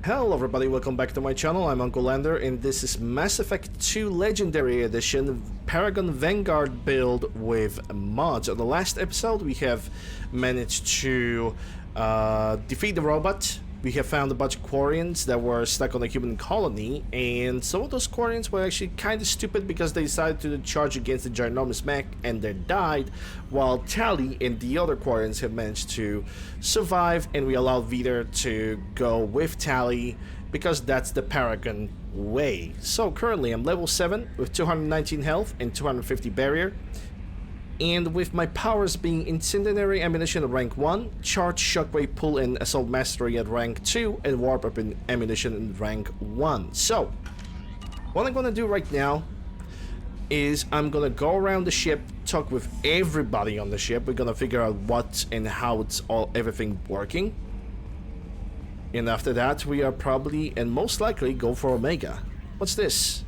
Hello everybody, welcome back to my channel. I'm Uncle Lander and this is Mass Effect 2 Legendary Edition Paragon Vanguard build with mods. On the last episode we have managed to defeat the robot. We have found a bunch of Quarians that were stuck on a human colony, and some of those Quarians were actually kind of stupid because they decided to charge against the ginormous mech and they died, while Tali and the other Quarians have managed to survive, and we allowed Vita to go with Tali because that's the Paragon way. So currently I'm level 7 with 219 health and 250 barrier. And with my powers being Incendiary Ammunition at rank 1, Charge, Shockwave, Pull, and Assault Mastery at rank 2, and Warp Up in Ammunition at rank 1. So, what I'm gonna do right now is I'm gonna go around the ship, talk with everybody on the ship. We're gonna figure out what and how it's everything working. And after that, we are probably, and most likely, go for Omega. What's this?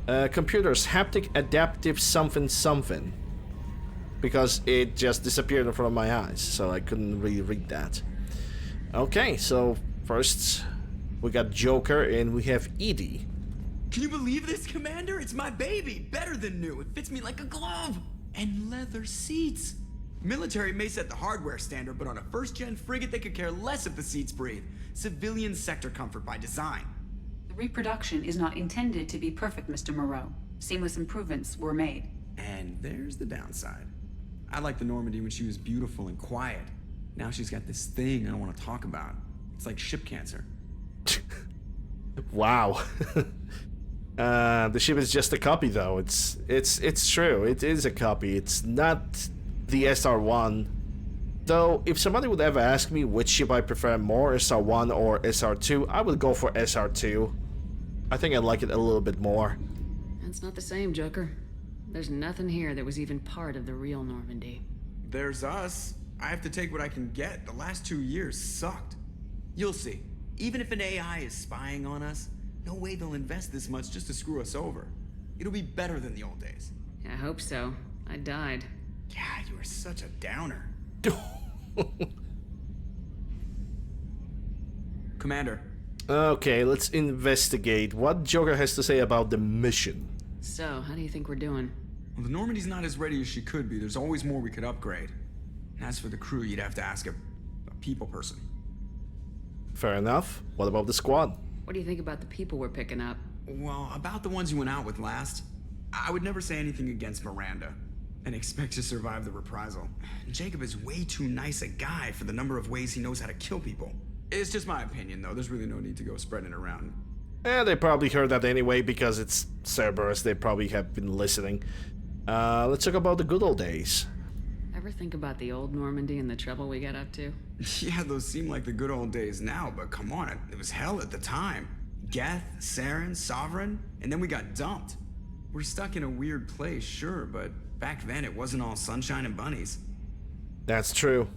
Computers, haptic adaptive something, because it just disappeared in front of my eyes, so I couldn't really read that. Okay, so first we got Joker and we have Edie. Can you believe this, Commander? It's my baby! Better than new. It fits me like a glove! And leather seats! Military may set the hardware standard, but on a first-gen frigate they could care less if the seats breathe. Civilian sector comfort by design. The reproduction is not intended to be perfect, Mr. Moreau. Seamless improvements were made. And there's the downside. I liked the Normandy when she was beautiful and quiet. Now she's got this thing I don't want to talk about. It's like ship cancer. Wow. The ship is just a copy, though. It's true. It is a copy. It's not the SR1. Though, if somebody would ever ask me which ship I prefer more, SR1 or SR2, I would go for SR2. I think I like it a little bit more. That's not the same, Joker. There's nothing here that was even part of the real Normandy. There's us. I have to take what I can get. The last 2 years sucked. You'll see. Even if an AI is spying on us, no way they'll invest this much just to screw us over. It'll be better than the old days. I hope so. I died. Yeah, you were such a downer. Commander. Okay, let's investigate what Joker has to say about the mission. So, how do you think we're doing? Well, the Normandy's not as ready as she could be. There's always more we could upgrade. And as for the crew, you'd have to ask a people person. Fair enough. What about the squad? What do you think about the people we're picking up? Well, about the ones you went out with last, I would never say anything against Miranda and expect to survive the reprisal. Jacob is way too nice a guy for the number of ways he knows how to kill people. It's just my opinion, though. There's really no need to go spreading it around. They probably heard that anyway because it's Cerberus. They probably have been listening. Let's talk about the good old days. Ever think about the old Normandy and the trouble we got up to? Yeah, those seem like the good old days now, but come on, it was hell at the time. Geth, Saren, Sovereign, and then we got dumped. We're stuck in a weird place, sure, but back then it wasn't all sunshine and bunnies. That's true.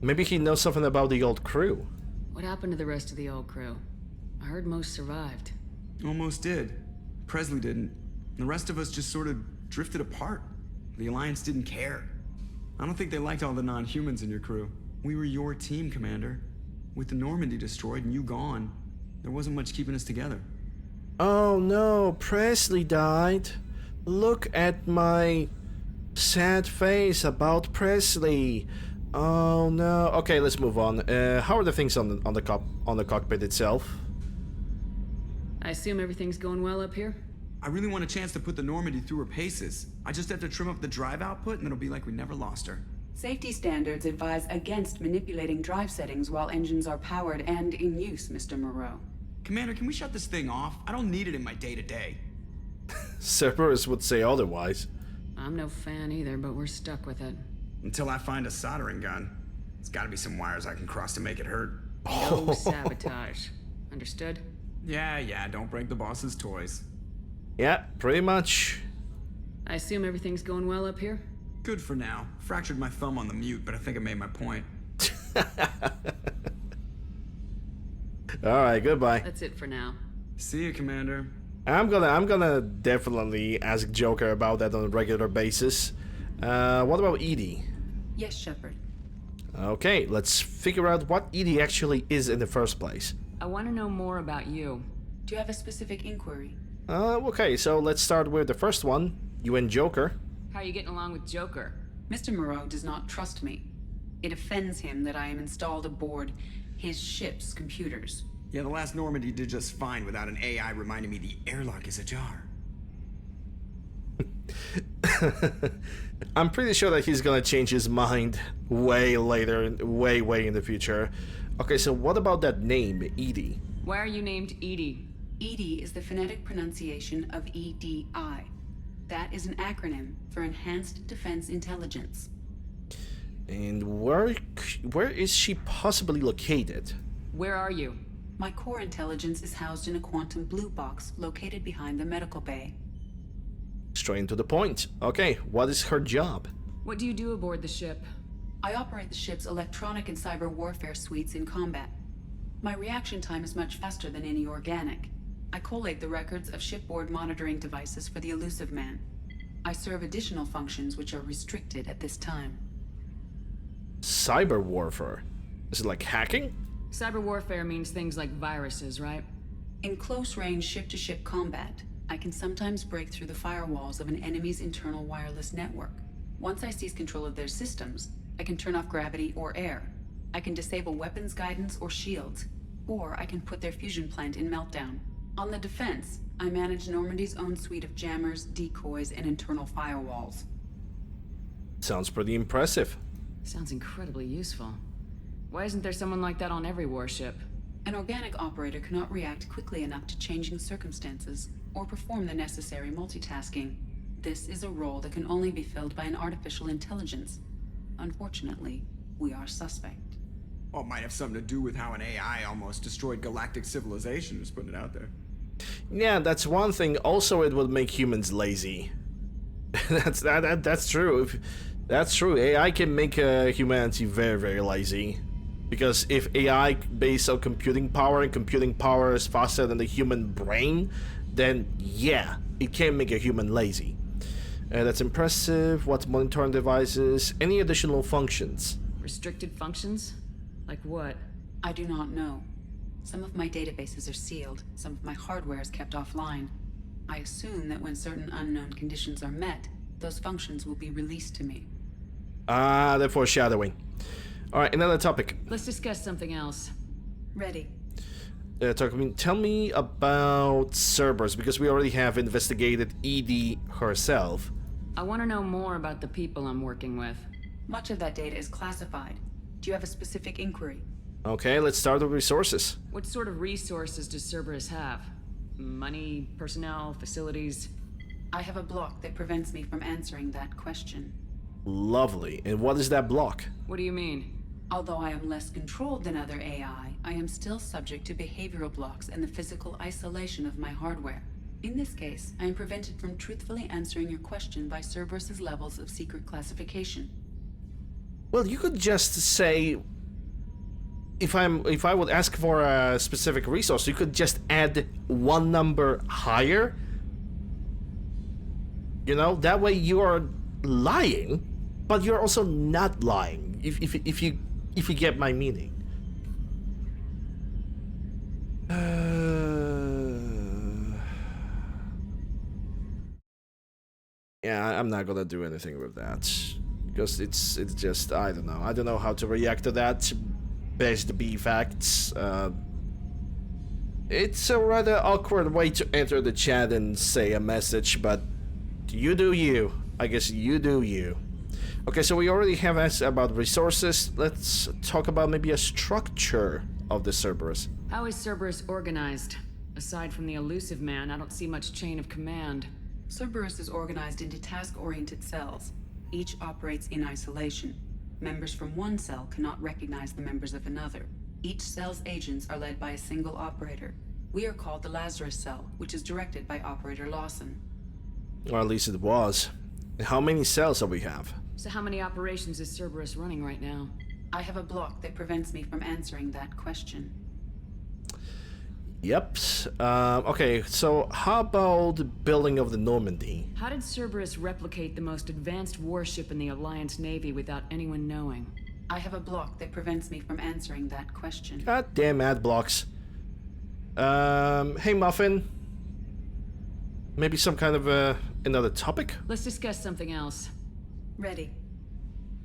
Maybe he knows something about the old crew. What happened to the rest of the old crew? I heard most survived. Almost did. Presley didn't. The rest of us just sort of drifted apart. The Alliance didn't care. I don't think they liked all the non-humans in your crew. We were your team, Commander. With the Normandy destroyed and you gone, there wasn't much keeping us together. Oh no, Presley died. Look at my sad face about Presley. Oh no. Okay, let's move on. How are the things on the cockpit itself? I assume everything's going well up here? I really want a chance to put the Normandy through her paces. I just have to trim up the drive output and it'll be like we never lost her. Safety standards advise against manipulating drive settings while engines are powered and in use, Mr. Moreau. Commander, can we shut this thing off? I don't need it in my day-to-day. Cerberus would say otherwise. I'm no fan either, but we're stuck with it. Until I find a soldering gun. There's gotta be some wires I can cross to make it hurt. No sabotage. Understood? Yeah, don't break the boss's toys. Yeah, pretty much. I assume everything's going well up here? Good for now. Fractured my thumb on the mute, but I think I made my point. Alright, goodbye. That's it for now. See you, Commander. I'm gonna definitely ask Joker about that on a regular basis. What about Edie? Yes, Shepard. Okay, let's figure out what EDI actually is in the first place. I want to know more about you. Do you have a specific inquiry? Okay, so let's start with the first one. You and Joker. How are you getting along with Joker? Mr. Moreau does not trust me. It offends him that I am installed aboard his ship's computers. Yeah, the last Normandy did just fine without an AI reminding me the airlock is ajar. I'm pretty sure that he's gonna change his mind way later, way in the future. Okay, so what about that name, EDI? Why are you named Edie? EDI is the phonetic pronunciation of EDI. That is an acronym for Enhanced Defense Intelligence. And where is she possibly located? Where are you? My core intelligence is housed in a quantum blue box located behind the medical bay. Straight to the point. Okay, what is her job? What do you do aboard the ship? I operate the ship's electronic and cyber warfare suites in combat. My reaction time is much faster than any organic. I collate the records of shipboard monitoring devices for the elusive man. I serve additional functions which are restricted at this time. Cyber warfare. Is it like hacking? Cyber warfare means things like viruses, right? In close-range ship-to-ship combat, I can sometimes break through the firewalls of an enemy's internal wireless network. Once I seize control of their systems, I can turn off gravity or air. I can disable weapons guidance or shields, or I can put their fusion plant in meltdown. On the defense, I manage Normandy's own suite of jammers, decoys, and internal firewalls. Sounds pretty impressive. Sounds incredibly useful. Why isn't there someone like that on every warship? An organic operator cannot react quickly enough to changing circumstances, or perform the necessary multitasking. This is a role that can only be filled by an artificial intelligence. Unfortunately, we are suspect. Well, it might have something to do with how an AI almost destroyed galactic civilization, just putting it out there. Yeah, that's one thing. Also, it would make humans lazy. That's true. That's true. AI can make humanity very lazy. Because if AI based on computing power and computing power is faster than the human brain, then yeah, it can make a human lazy. That's impressive. What monitoring devices? Any additional functions? Restricted functions? Like what? I do not know. Some of my databases are sealed, some of my hardware is kept offline. I assume that when certain unknown conditions are met, those functions will be released to me. The foreshadowing. Alright, another topic. Let's discuss something else. Ready. Tell me about Cerberus, because we already have investigated EDI herself. I want to know more about the people I'm working with. Much of that data is classified. Do you have a specific inquiry? Okay, let's start with resources. What sort of resources does Cerberus have? Money, personnel, facilities? I have a block that prevents me from answering that question. Lovely. And what is that block? What do you mean? Although I am less controlled than other AI, I am still subject to behavioral blocks and the physical isolation of my hardware. In this case, I am prevented from truthfully answering your question by Cerberus's levels of secret classification. Well, you could just say, if I would ask for a specific resource, you could just add one number higher. You know, that way you are lying, but you're also not lying. If you get my meaning. Yeah, I'm not gonna do anything with that. Because it's just, I don't know. I don't know how to react to that. Best be facts. It's a rather awkward way to enter the chat and say a message, but you do you. I guess you do you. Okay, so we already have asked about resources. Let's talk about maybe a structure of the Cerberus. How is Cerberus organized? Aside from the elusive man, I don't see much chain of command. Cerberus is organized into task-oriented cells. Each operates in isolation. Members from one cell cannot recognize the members of another. Each cell's agents are led by a single operator. We are called the Lazarus Cell, which is directed by Operator Lawson. Or at least it was. How many cells do we have? So how many operations is Cerberus running right now? I have a block that prevents me from answering that question. Yep. Okay, so how about the building of the Normandy? How did Cerberus replicate the most advanced warship in the Alliance Navy without anyone knowing? I have a block that prevents me from answering that question. God damn ad blocks. Hey Muffin. Maybe some kind of another topic? Let's discuss something else. Ready.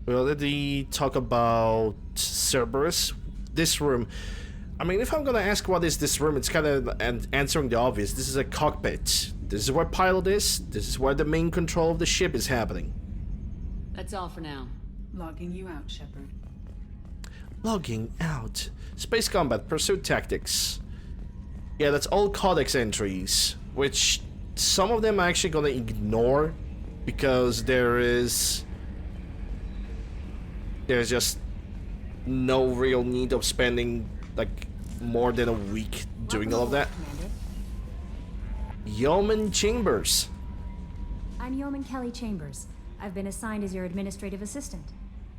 We already talk about Cerberus. This room. I mean, if I'm gonna ask what is this room, it's kind of answering the obvious. This is a cockpit. This is where pilot is. This is where the main control of the ship is happening. That's all for now. Logging you out, Shepard. Logging out. Space combat, pursuit tactics. Yeah, that's all codex entries, which some of them I'm actually gonna ignore because there's just no real need of spending like more than a week doing all of that. Commander. Yeoman Chambers. I'm Yeoman Kelly Chambers. I've been assigned as your administrative assistant.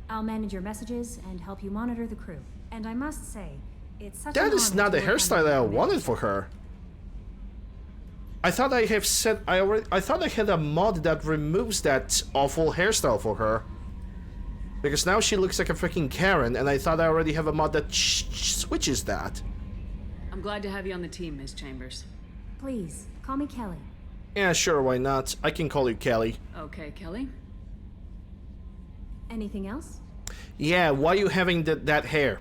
I'll manage your messages and help you monitor the crew. And I must say, it's such an That is honor not to the work hairstyle that I under your wanted management. for her. I thought I have said I thought I had a mod that removes that awful hairstyle for her. Because now she looks like a freaking Karen, and I thought I already have a mod that switches that. I'm glad to have you on the team, Ms. Chambers. Please, call me Kelly. Yeah, sure, why not? I can call you Kelly. Okay, Kelly. Anything else? Yeah, why are you having that hair?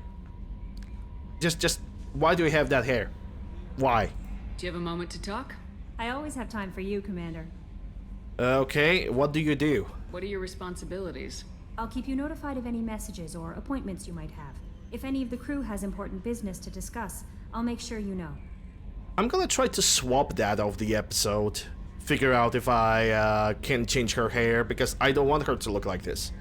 Just why do you have that hair? Why? Do you have a moment to talk? I always have time for you, Commander. Okay, what do you do? What are your responsibilities? I'll keep you notified of any messages or appointments you might have. If any of the crew has important business to discuss, I'll make sure you know. I'm gonna try to swap that off the episode. Figure out if I can change her hair, because I don't want her to look like this.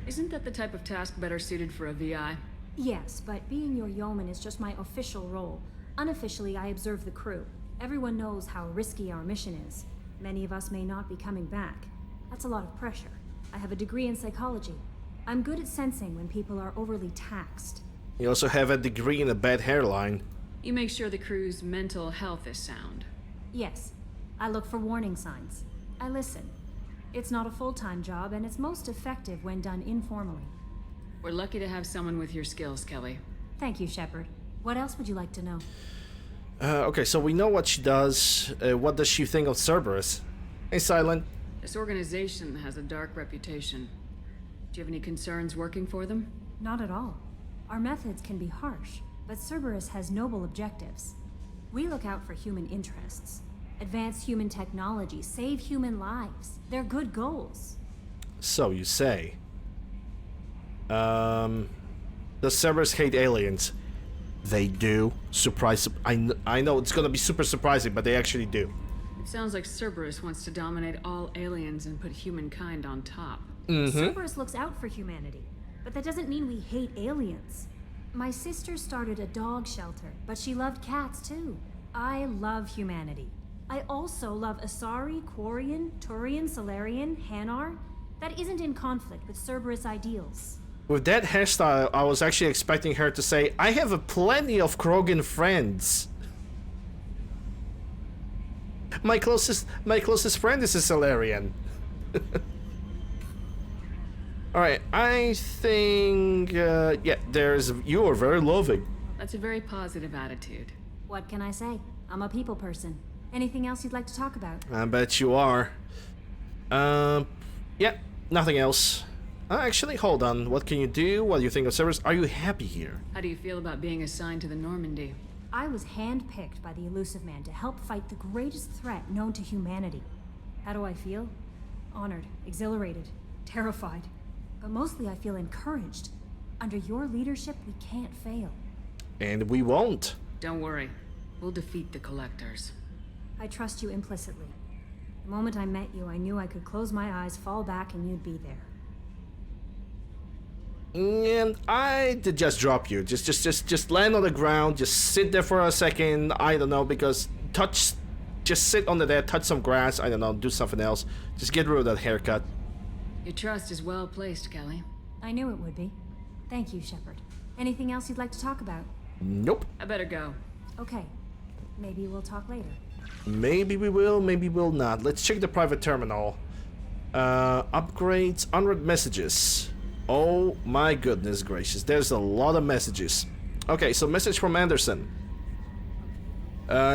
Isn't that the type of task better suited for a VI? Yes, but being your yeoman is just my official role. Unofficially, I observe the crew. Everyone knows how risky our mission is. Many of us may not be coming back. That's a lot of pressure. I have a degree in psychology. I'm good at sensing when people are overly taxed. You also have a degree in a bad hairline. You make sure the crew's mental health is sound. Yes, I look for warning signs. I listen. It's not a full-time job, and it's most effective when done informally. We're lucky to have someone with your skills, Kelly. Thank you, Shepard. What else would you like to know? Okay, so we know what she does. What does she think of Cerberus? Hey, Silent. This organization has a dark reputation. Do you have any concerns working for them? Not at all. Our methods can be harsh, but Cerberus has noble objectives. We look out for human interests. Advance human technology, save human lives. They're good goals. So you say. Does Cerberus hate aliens? They do. Surprise. I know it's gonna be super surprising, but they actually do. It sounds like Cerberus wants to dominate all aliens and put humankind on top. Cerberus looks out for humanity, but that doesn't mean we hate aliens. My sister started a dog shelter, but she loved cats too. I love humanity. I also love Asari, Quarian, Turian, Solarian, Hanar. That isn't in conflict with Cerberus ideals. With that hairstyle, I was actually expecting her to say, I have a plenty of Krogan friends. My closest friend is a Solarian. Alright, I think, yeah, you are very loving. That's a very positive attitude. What can I say? I'm a people person. Anything else you'd like to talk about? I bet you are. Yeah, nothing else. Actually, hold on. What can you do? What do you think of Cerberus? Are you happy here? How do you feel about being assigned to the Normandy? I was handpicked by the Elusive Man to help fight the greatest threat known to humanity. How do I feel? Honored, exhilarated, terrified. But mostly I feel encouraged. Under your leadership, we can't fail. And we won't. Don't worry. We'll defeat the Collectors. I trust you implicitly. The moment I met you, I knew I could close my eyes, fall back, and you'd be there. And I did just drop you. Just land on the ground. Just sit there for a second. I don't know, because just sit under there, touch some grass. I don't know, do something else. Just get rid of that haircut. Your trust is well placed, Kelly. I knew it would be. Thank you, Shepard. Anything else you'd like to talk about? Nope. I better go. Okay. Maybe we'll talk later. Maybe we will, maybe we'll not. Let's check the private terminal. Upgrades, unread messages. Oh my goodness gracious, there's a lot of messages. Okay, so message from Anderson.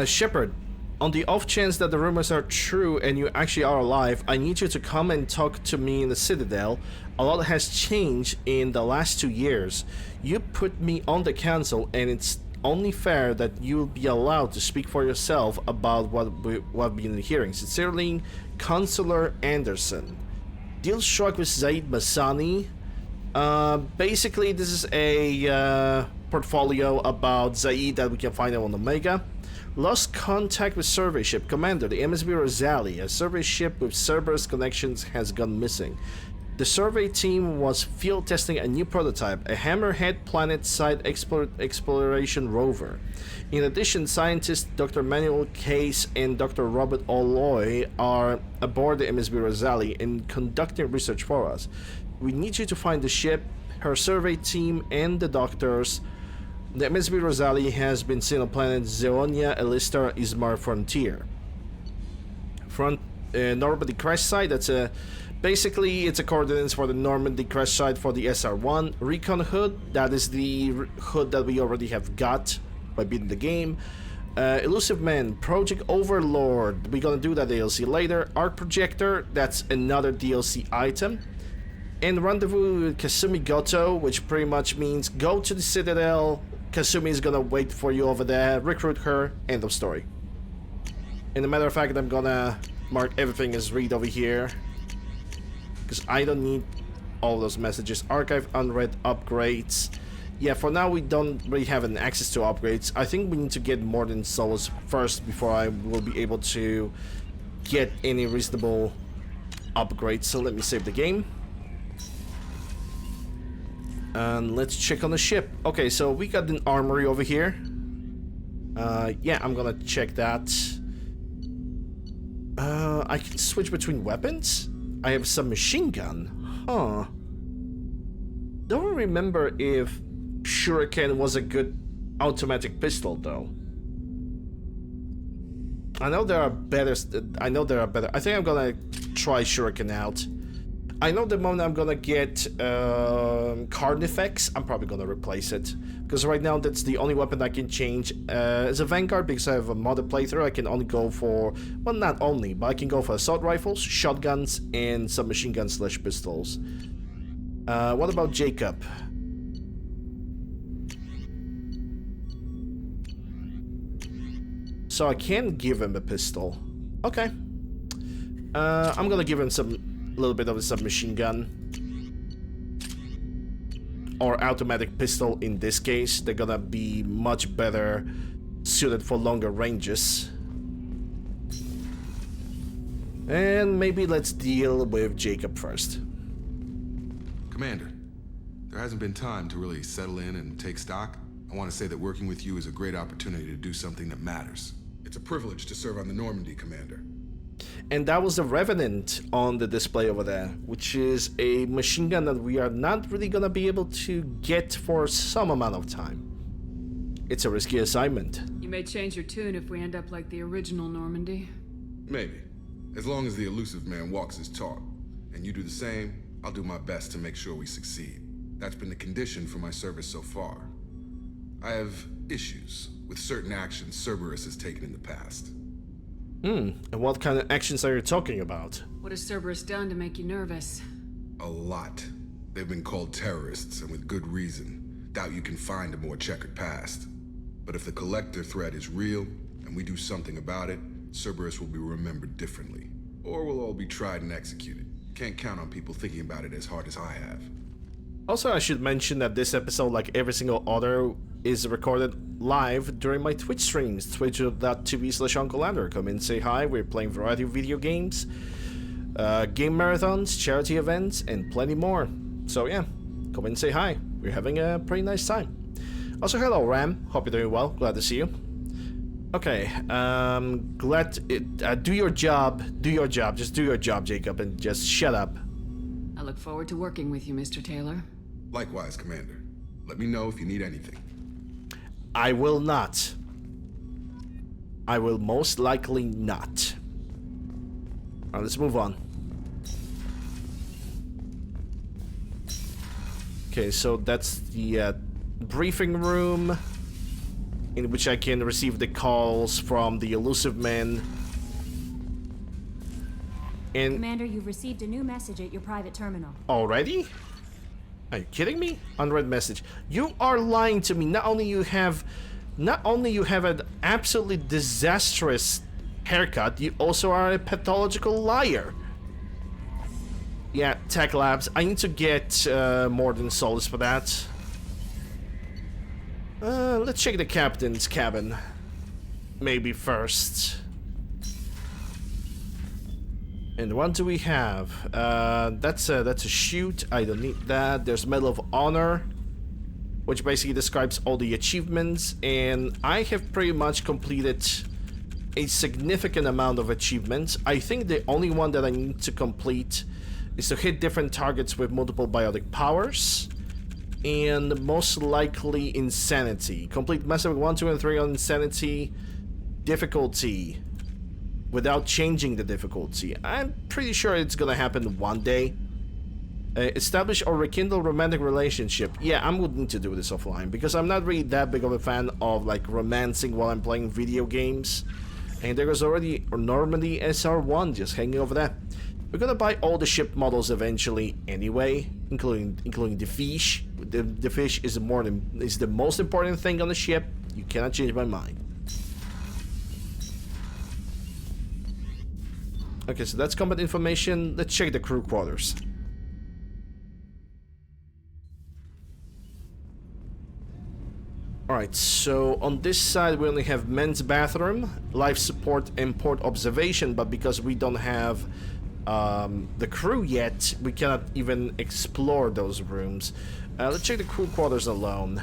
Shepard, on the off chance that the rumors are true and you actually are alive, I need you to come and talk to me in the Citadel. A lot has changed in the last 2 years. You put me on the council, and it's only fair that you'll be allowed to speak for yourself about what we've been hearing. Sincerely, Consular Anderson. Deal struck with Zaid Masani. Basically, this is a portfolio about Zaid that we can find on Omega. Lost contact with survey ship commander, the MSB Rosali. A survey ship with Cerberus connections has gone missing. The survey team was field testing a new prototype, a Hammerhead planet-side exploration rover. In addition, scientists Dr. Manuel Case and Dr. Robert Oloy are aboard the MSB Rosali and conducting research for us. We need you to find the ship, her survey team, and the doctors. The MSB Rosali has been seen on planet Zeonia Elistar Ismar Frontier. Normandy crash site, that's a... Basically, it's a coordinates for the Normandy crash site for the SR-1. Recon Hood, that is the hood that we already have got by beating the game. Elusive Man, Project Overlord, we're gonna do that DLC later. Arc Projector, that's another DLC item. And Rendezvous with Kasumi Goto, which pretty much means go to the Citadel, Kasumi is gonna wait for you over there, recruit her, end of story. And a matter of fact, I'm gonna mark everything as read over here, because I don't need all those messages. Archive unread upgrades. Yeah, for now we don't really have an access to upgrades. I think we need to get more than souls first before I will be able to get any reasonable upgrades. So let me save the game. And let's check on the ship. Okay, so we got an armory over here. Yeah, I'm gonna check that. I can switch between weapons? I have a submachine gun. Huh. Don't remember if Shuriken was a good automatic pistol, though. I know there are better. I think I'm gonna try Shuriken out. I know the moment I'm gonna get Carnifex, I'm probably gonna replace it. Because right now that's the only weapon I can change. As a Vanguard, because I have a modded playthrough, I can only go for, well, not only, but I can go for assault rifles, shotguns, and submachine guns / pistols. What about Jacob? So I can give him a pistol. Okay. I'm gonna give him a little bit of a submachine gun. Or automatic pistol in this case. They're gonna be much better suited for longer ranges. And maybe let's deal with Jacob first. Commander, there hasn't been time to really settle in and take stock. I want to say that working with you is a great opportunity to do something that matters. It's a privilege to serve on the Normandy, Commander. And that was the Revenant on the display over there, which is a machine gun that we are not really gonna be able to get for some amount of time. It's a risky assignment. You may change your tune if we end up like the original Normandy. Maybe. As long as the elusive man walks his talk, and you do the same, I'll do my best to make sure we succeed. That's been the condition for my service so far. I have issues with certain actions Cerberus has taken in the past. And what kind of actions are you talking about? What has Cerberus done to make you nervous? A lot. They've been called terrorists, and with good reason. Doubt you can find a more checkered past. But if the Collector threat is real, and we do something about it, Cerberus will be remembered differently. Or we'll all be tried and executed. Can't count on people thinking about it as hard as I have. Also, I should mention that this episode, like every single other, is recorded live during my Twitch streams, twitch.tv/UncleLander. Come in, say hi. We're playing a variety of video games, game marathons, charity events, and plenty more. So yeah, come in and say hi. We're having a pretty nice time. Also, hello Ram. Hope you're doing well. Glad to see you. Okay, do your job. Do your job. Just do your job, Jacob, and just shut up. I look forward to working with you, Mr. Taylor. Likewise, Commander. Let me know if you need anything. I will not. I will most likely not. Alright, let's move on. Okay, so that's the briefing room in which I can receive the calls from the elusive men. And Commander, you've received a new message at your private terminal. already? Are you kidding me? Unread message. You are lying to me. Not only you have an absolutely disastrous haircut, you also are a pathological liar. Yeah, Tech Labs. I need to get more than Solace for that. Let's check the captain's cabin. Maybe first. And what do we have? That's a chute. I don't need that. There's Medal of Honor, which basically describes all the achievements, and I have pretty much completed a significant amount of achievements. I think the only one that I need to complete is to hit different targets with multiple biotic powers, and most likely Insanity. Complete Mass Effect 1, 2, and 3 on Insanity difficulty without changing the difficulty. I'm pretty sure it's gonna happen one day. Establish or rekindle romantic relationship. Yeah, I'm going to need to do this offline because I'm not really that big of a fan of like romancing while I'm playing video games. And there was already Normandy SR1 just hanging over there. We're gonna buy all the ship models eventually anyway, including the fish. The fish is the most important thing on the ship. You cannot change my mind. Okay, so that's combat information. Let's check the crew quarters. Alright, so on this side we only have men's bathroom, life support, and port observation, but because we don't have the crew yet, we cannot even explore those rooms. Let's check the crew quarters alone.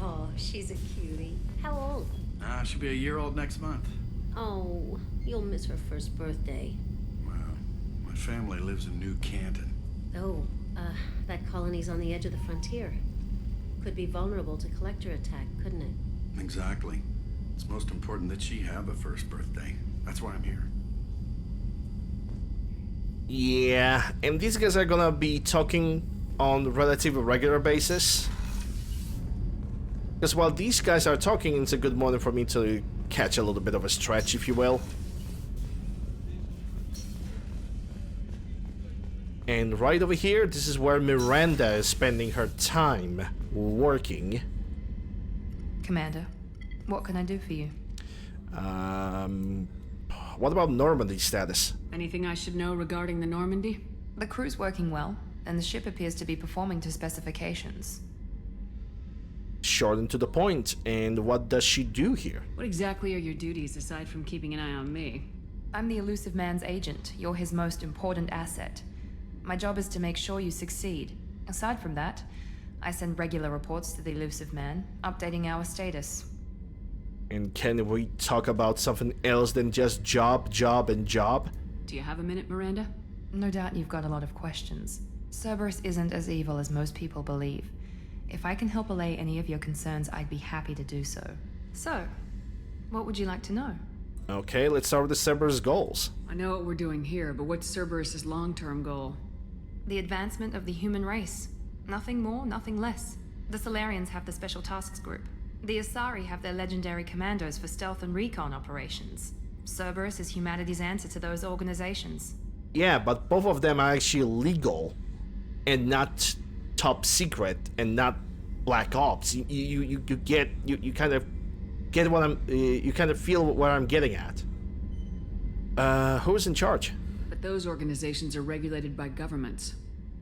Oh, she's a cutie. How old? She'll be a year old next month. Oh, you'll miss her first birthday. Wow. My family lives in New Canton. Oh, that colony's on the edge of the frontier. Could be vulnerable to collector attack, couldn't it? Exactly. It's most important that she have a first birthday. That's why I'm here. Yeah, and these guys are gonna be talking on a relatively regular basis. Because while these guys are talking, it's a good moment for me to catch a little bit of a stretch, if you will. And right over here, this is where Miranda is spending her time working. Commander, what can I do for you? What about Normandy status? Anything I should know regarding the Normandy? The crew's working well, and the ship appears to be performing to specifications. Short and to the point. And what does she do here? What exactly are your duties aside from keeping an eye on me? I'm the elusive man's agent. You're his most important asset. My job is to make sure you succeed. Aside from that, I send regular reports to the elusive man, updating our status. And can we talk about something else than just job, job, and job? Do you have a minute, Miranda? No doubt you've got a lot of questions. Cerberus isn't as evil as most people believe. If I can help allay any of your concerns, I'd be happy to do so. So, what would you like to know? Okay, let's start with the Cerberus goals. I know what we're doing here, but what's Cerberus's long-term goal? The advancement of the human race. Nothing more, nothing less. The Solarians have the Special Tasks Group. The Asari have their legendary commandos for stealth and recon operations. Cerberus is humanity's answer to those organizations. Yeah, but both of them are actually legal and not top secret and not black ops. You kind of get what you kind of feel where I'm getting at. Who's in charge? But those organizations are regulated by governments.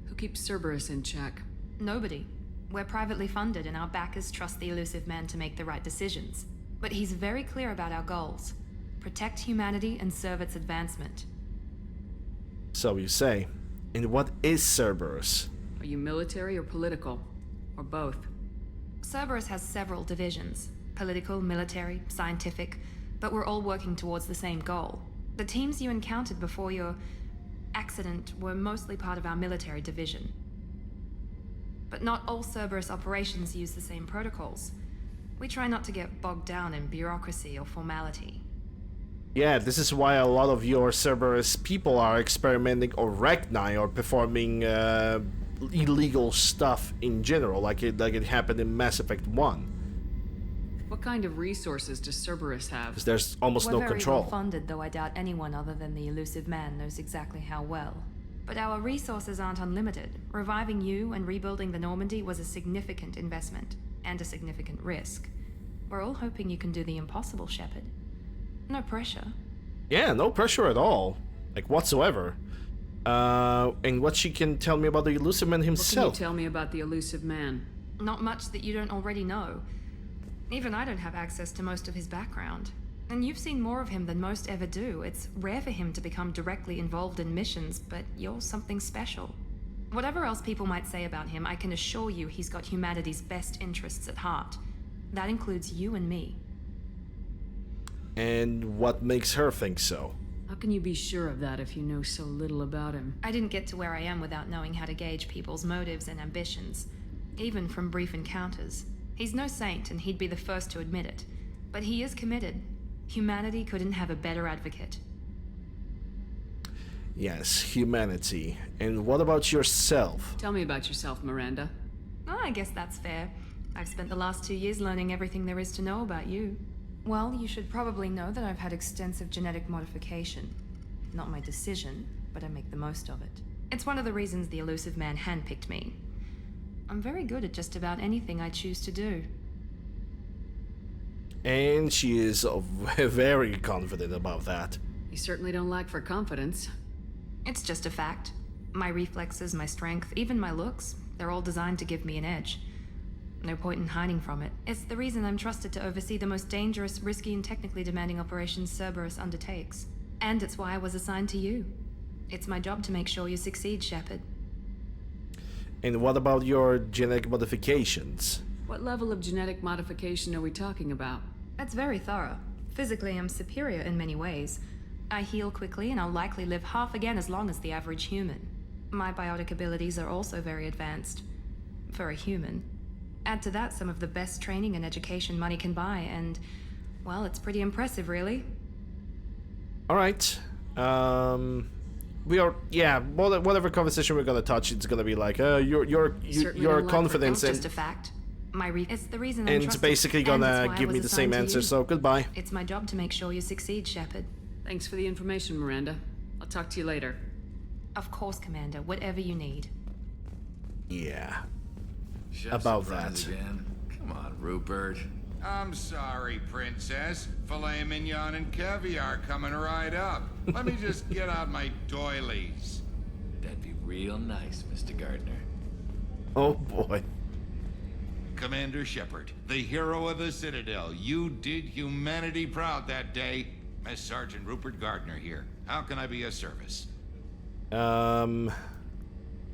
Who keeps Cerberus in check? Nobody. We're privately funded and our backers trust the elusive man to make the right decisions. But he's very clear about our goals. Protect humanity and serve its advancement. So you say. And what is Cerberus? Are you military or political? Or both? Cerberus has several divisions. Political, military, scientific, but we're all working towards the same goal. The teams you encountered before your accident were mostly part of our military division. But not all Cerberus operations use the same protocols. We try not to get bogged down in bureaucracy or formality. Yeah, this is why a lot of your Cerberus people are experimenting or Rachni or performing illegal stuff in general, like it happened in Mass Effect 1. What kind of resources does Cerberus have? Because there's almost We're no very control. well funded, though I doubt anyone other than the elusive man knows exactly how well. But our resources aren't unlimited. Reviving you and rebuilding the Normandy was a significant investment, and a significant risk. We're all hoping you can do the impossible, Shepard. No pressure. Yeah, no pressure at all, like whatsoever. And what she can tell me about the elusive man What can you himself? tell me about the elusive man? Not much that you don't already know. Even I don't have access to most of his background. And you've seen more of him than most ever do. It's rare for him to become directly involved in missions, but you're something special. Whatever else people might say about him, I can assure you he's got humanity's best interests at heart. That includes you and me. And what makes her think so? How can you be sure of that if you know so little about him? I didn't get to where I am without knowing how to gauge people's motives and ambitions, even from brief encounters. He's no saint, and he'd be the first to admit it. But he is committed. Humanity couldn't have a better advocate. Yes, humanity. And what about yourself? Tell me about yourself, Miranda. Oh, I guess that's fair. I've spent the last 2 years learning everything there is to know about you. Well, you should probably know that I've had extensive genetic modification. Not my decision, but I make the most of it. It's one of the reasons the elusive man handpicked me. I'm very good at just about anything I choose to do. And she is very confident about that. You certainly don't lack for confidence. It's just a fact. My reflexes, my strength, even my looks, they're all designed to give me an edge. No point in hiding from it. It's the reason I'm trusted to oversee the most dangerous, risky, and technically demanding operations Cerberus undertakes. And it's why I was assigned to you. It's my job to make sure you succeed, Shepard. And what about your genetic modifications? What level of genetic modification are we talking about? That's very thorough. Physically, I'm superior in many ways. I heal quickly, and I'll likely live half again as long as the average human. My biotic abilities are also very advanced. For a human. Add to that some of the best training and education money can buy, and, well, it's pretty impressive, really. Alright. We are, yeah, whatever conversation we're gonna touch, it's gonna be like, your Certainly don't lack for confidence It's in... just a fact. It's the reason I'm And it's trusted, basically and it's gonna why I give me was the same assigned to answer, you. so goodbye. It's my job to make sure you succeed, Shepard. Thanks for the information, Miranda. I'll talk to you later. Of course, Commander. Whatever you need. Yeah. Chef's About surprised that. Again. Come on, Rupert. I'm sorry, Princess. Filet mignon and caviar coming right up. Let me just get out my doilies. That'd be real nice, Mr. Gardner. Oh boy. Commander Shepard, the hero of the Citadel. You did humanity proud that day. Mess Sergeant Rupert Gardner here. How can I be of service?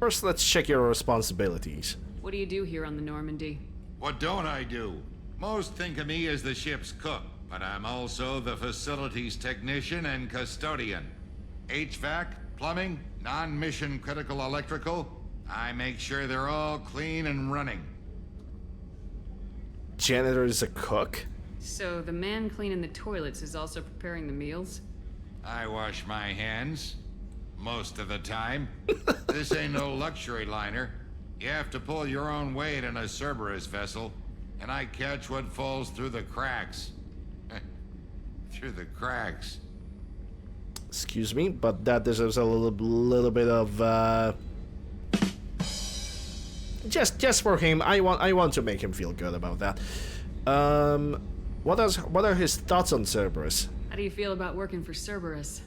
First let's check your responsibilities. What do you do here on the Normandy? What don't I do? Most think of me as the ship's cook, but I'm also the facilities technician and custodian. HVAC, plumbing, non-mission critical electrical. I make sure they're all clean and running. Janitor is a cook? So the man cleaning the toilets is also preparing the meals? I wash my hands. Most of the time. This ain't no luxury liner. You have to pull your own weight in a Cerberus vessel, and I catch what falls through the cracks. Through the cracks. Excuse me, but that deserves a little bit of just for him. I want to make him feel good about that. What are his thoughts on Cerberus? How do you feel about working for Cerberus?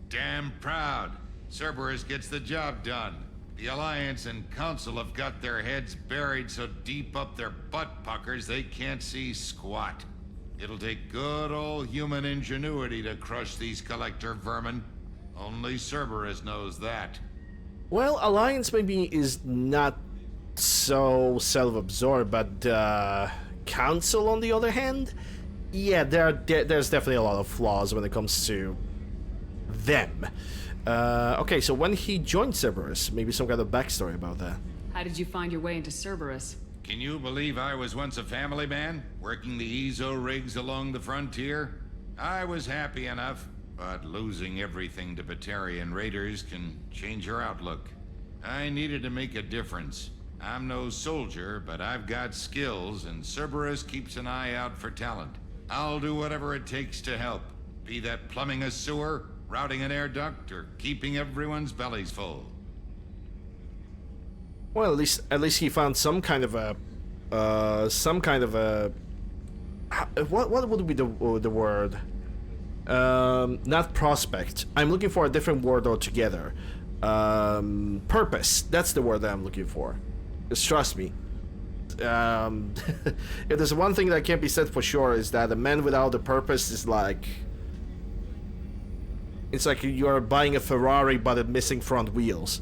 Damn proud. Cerberus gets the job done. The Alliance and Council have got their heads buried so deep up their butt puckers they can't see squat. It'll take good old human ingenuity to crush these collector vermin. Only Cerberus knows that. Well, Alliance maybe is not so self-absorbed, but Council on the other hand, yeah, there's definitely a lot of flaws when it comes to them. Okay, so when he joined Cerberus, maybe some kind of backstory about that. How did you find your way into Cerberus? Can you believe I was once a family man, working the EZO rigs along the frontier? I was happy enough, but losing everything to Batarian raiders can change your outlook. I needed to make a difference. I'm no soldier, but I've got skills, and Cerberus keeps an eye out for talent. I'll do whatever it takes to help. Be that plumbing a sewer, routing an air duct, or keeping everyone's bellies full. Well, at least he found some kind of a what would be the word? Not prospect. I'm looking for a different word altogether. Purpose. That's the word that I'm looking for. Just trust me. If there's one thing that can't be said for sure, is that a man without a purpose is like... It's like you're buying a Ferrari but it's missing front wheels.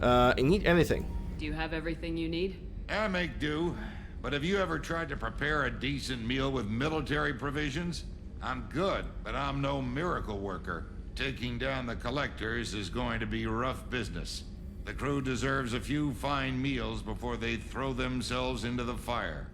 You need anything. Do you have everything you need? I make do. But have you ever tried to prepare a decent meal with military provisions? I'm good, but I'm no miracle worker. Taking down the collectors is going to be rough business. The crew deserves a few fine meals before they throw themselves into the fire.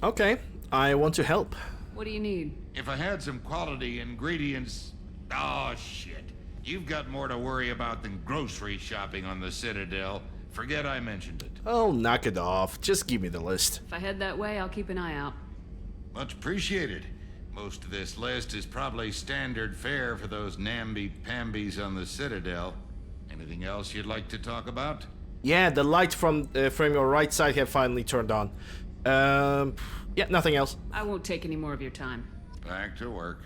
Okay, I want to help. What do you need? If I had some quality ingredients... Oh, shit. You've got more to worry about than grocery shopping on the Citadel. Forget I mentioned it. Oh, knock it off. Just give me the list. If I head that way, I'll keep an eye out. Much appreciated. Most of this list is probably standard fare for those namby-pambies on the Citadel. Anything else you'd like to talk about? Yeah, the light from your right side have finally turned on. Yeah, nothing else. I won't take any more of your time. Back to work.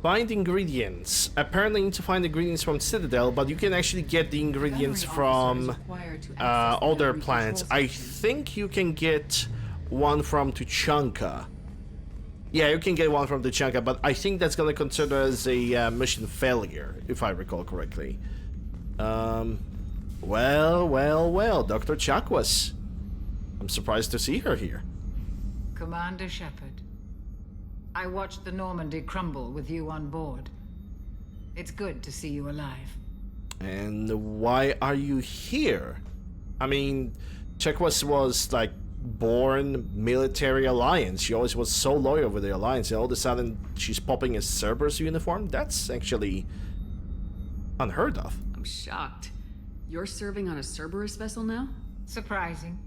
Find ingredients. Apparently you need to find ingredients from Citadel, but you can actually get the ingredients from other planets. I think you can get one from Tuchanka. Yeah, you can get one from Tuchanka, but I think that's gonna consider as a mission failure, if I recall correctly. Well, Dr. Chakwas. I'm surprised to see her here. Commander Shepard. I watched the Normandy crumble with you on board. It's good to see you alive. And why are you here? I mean, Chakwas was like born military alliance. She always was so loyal with the alliance, and all of a sudden she's popping a Cerberus uniform? That's actually unheard of. I'm shocked. You're serving on a Cerberus vessel now? Surprising,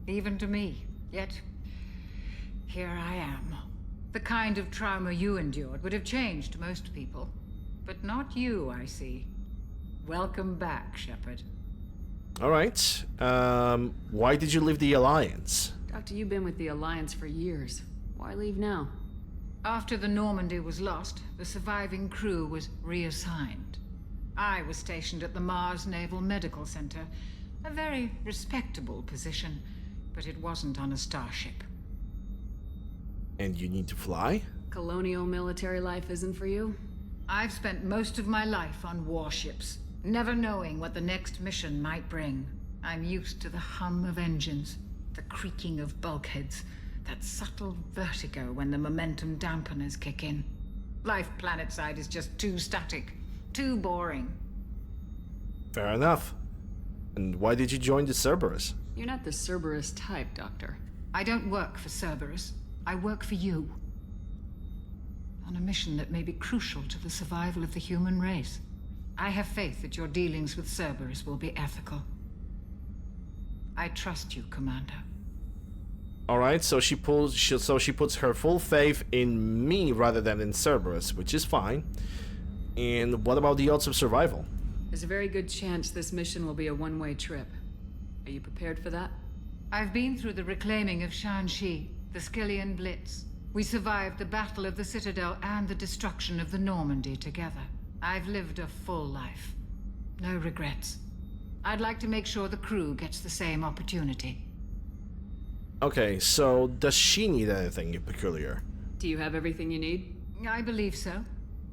even to me. Yet, here I am. The kind of trauma you endured would have changed most people. But not you, I see. Welcome back, Shepard. Alright, why did you leave the Alliance? Doctor, you've been with the Alliance for years. Why leave now? After the Normandy was lost, the surviving crew was reassigned. I was stationed at the Mars Naval Medical Center. A very respectable position, but it wasn't on a starship. And you need to fly? Colonial military life isn't for you? I've spent most of my life on warships, never knowing what the next mission might bring. I'm used to the hum of engines, the creaking of bulkheads, that subtle vertigo when the momentum dampeners kick in. Life planetside is just too static, too boring. Fair enough. And why did you join the Cerberus? You're not the Cerberus type, Doctor. I don't work for Cerberus. I work for you. On a mission that may be crucial to the survival of the human race. I have faith that your dealings with Cerberus will be ethical. I trust you, Commander. Alright, so she puts her full faith in me rather than in Cerberus, which is fine. And what about the odds of survival? There's a very good chance this mission will be a one-way trip. Are you prepared for that? I've been through the reclaiming of Shanxi, the Skillian Blitz. We survived the Battle of the Citadel and the destruction of the Normandy together. I've lived a full life. No regrets. I'd like to make sure the crew gets the same opportunity. Okay, so does she need anything peculiar? Do you have everything you need? I believe so.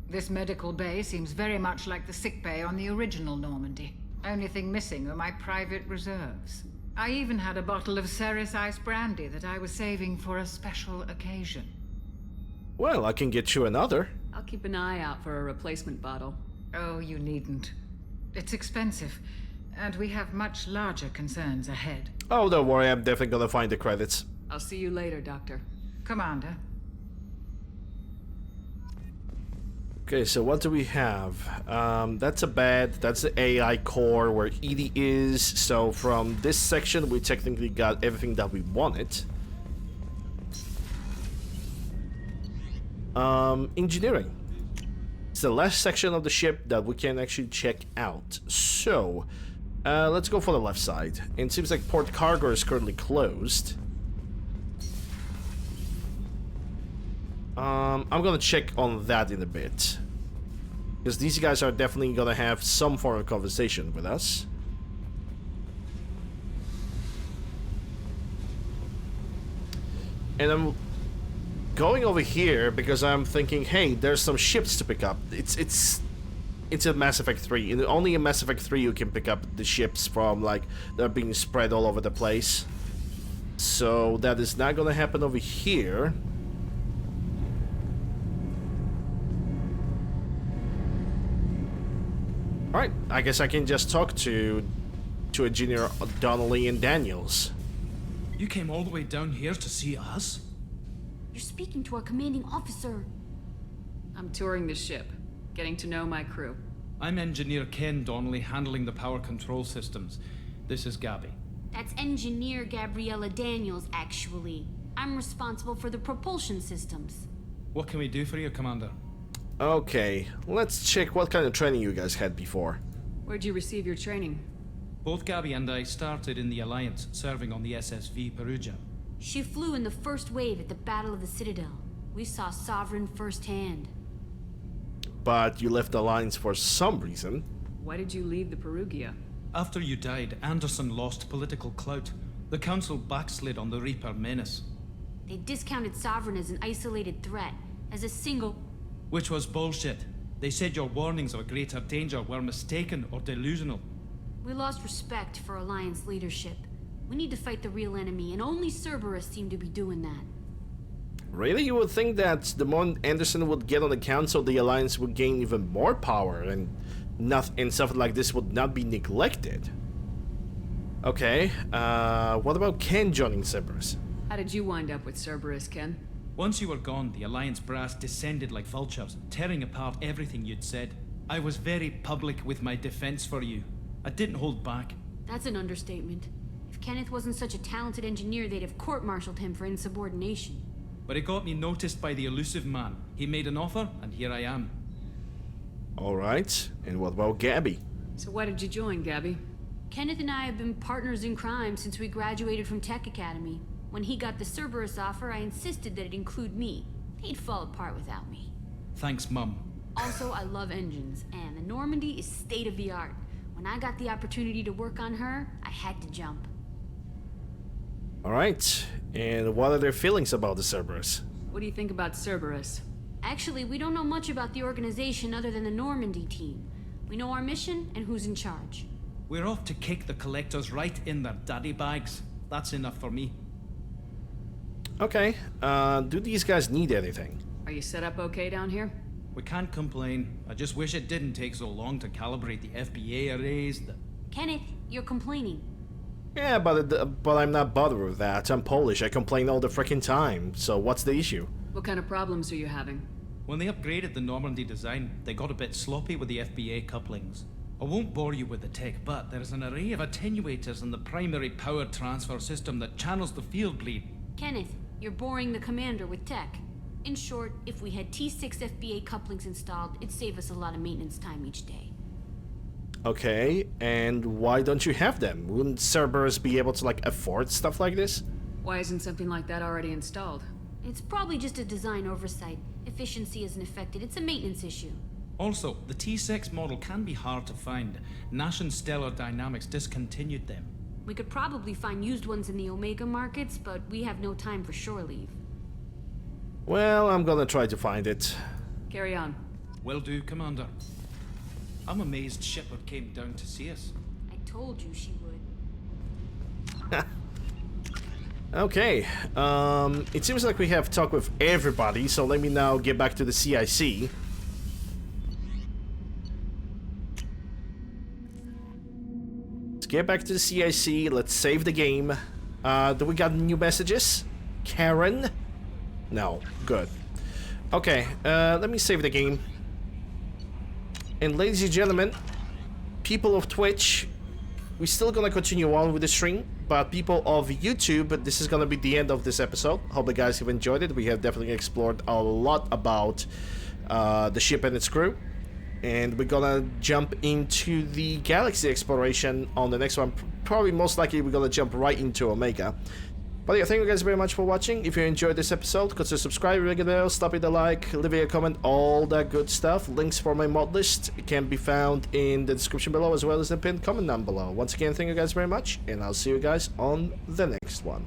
This medical bay seems very much like the sick bay on the original Normandy. Only thing missing are my private reserves. I even had a bottle of Ceres Ice brandy that I was saving for a special occasion. Well, I can get you another. I'll keep an eye out for a replacement bottle. Oh, you needn't. It's expensive, and we have much larger concerns ahead. Oh, don't worry, I'm definitely gonna find the credits. I'll see you later, Doctor. Commander. Okay, so what do we have? That's a bed. That's the AI core where Edie is. So from this section, we technically got everything that we wanted. Engineering. It's the last section of the ship that we can actually check out. So, let's go for the left side. And it seems like port cargo is currently closed. I'm gonna check on that in a bit. Because these guys are definitely gonna have some form of conversation with us. And I'm going over here because I'm thinking, hey, there's some ships to pick up. It's a Mass Effect 3. And only in Mass Effect 3 you can pick up the ships from, like, they're being spread all over the place. So that is not gonna happen over here. Alright, I guess I can just talk to Engineer Donnelly and Daniels. You came all the way down here to see us? You're speaking to our commanding officer. I'm touring the ship, getting to know my crew. I'm Engineer Ken Donnelly, handling the power control systems. This is Gabby. That's Engineer Gabriella Daniels, actually. I'm responsible for the propulsion systems. What can we do for you, Commander? Okay, let's check what kind of training you guys had before. Where'd you receive your training? Both Gabby and I started in the Alliance, serving on the SSV Perugia. She flew in the first wave at the Battle of the Citadel. We saw Sovereign firsthand. But you left the Alliance for some reason. Why did you leave the Perugia? After you died, Anderson lost political clout. The Council backslid on the Reaper menace. They discounted Sovereign as an isolated threat, as a single... Which was bullshit. They said your warnings of a greater danger were mistaken or delusional. We lost respect for Alliance leadership. We need to fight the real enemy, and only Cerberus seem to be doing that. Really? You would think that the more Anderson would get on the council, the Alliance would gain even more power, and stuff like this would not be neglected. Okay, what about Ken joining Cerberus? How did you wind up with Cerberus, Ken? Once you were gone, the Alliance brass descended like vultures, tearing apart everything you'd said. I was very public with my defense for you. I didn't hold back. That's an understatement. If Kenneth wasn't such a talented engineer, they'd have court-martialed him for insubordination. But it got me noticed by the elusive man. He made an offer, and here I am. Alright, and what about Gabby? So why did you join, Gabby? Kenneth and I have been partners in crime since we graduated from Tech Academy. When he got the Cerberus offer, I insisted that it include me. He'd fall apart without me. Thanks, Mum. Also, I love engines, and the Normandy is state-of-the-art. When I got the opportunity to work on her, I had to jump. Alright, and what are their feelings about the Cerberus? What do you think about Cerberus? Actually, we don't know much about the organization other than the Normandy team. We know our mission and who's in charge. We're off to kick the Collectors right in their daddy bags. That's enough for me. Okay, do these guys need anything? Are you set up okay down here? We can't complain. I just wish it didn't take so long to calibrate the FBA arrays. Kenneth, you're complaining. Yeah, but I'm not bothered with that. I'm Polish. I complain all the freaking time. So what's the issue? What kind of problems are you having? When they upgraded the Normandy design, they got a bit sloppy with the FBA couplings. I won't bore you with the tech, but there's an array of attenuators in the primary power transfer system that channels the field bleed. Kenneth, you're boring the commander with tech. In short, if we had T6 FBA couplings installed, it'd save us a lot of maintenance time each day. Okay, and why don't you have them? Wouldn't Cerberus be able to, like, afford stuff like this? Why isn't something like that already installed? It's probably just a design oversight. Efficiency isn't affected. It's a maintenance issue. Also, the T6 model can be hard to find. Nash and Stellar Dynamics discontinued them. We could probably find used ones in the Omega markets, but we have no time for shore leave. Well, I'm gonna try to find it. Carry on. Will do, Commander. I'm amazed Shepard came down to see us. I told you she would. Okay, it seems like we have talked with everybody, so let me now get back to the CIC. Let's get back to the CIC, let's save the game. Do we got new messages? Karen? No, good. Okay, let me save the game. And ladies and gentlemen, people of Twitch, we're still gonna continue on with the stream, but people of YouTube, this is gonna be the end of this episode. Hope you guys have enjoyed it. We have definitely explored a lot about the ship and its crew, and we're gonna jump into the galaxy exploration on the next one. Probably most likely we're gonna jump right into Omega. But yeah, thank you guys very much for watching. If you enjoyed this episode, consider subscribing, ring the bell, stop it a like, leave a comment, all that good stuff. Links for my mod list can be found in the description below, as well as the pinned comment down below. Once again, thank you guys very much, and I'll see you guys on the next one.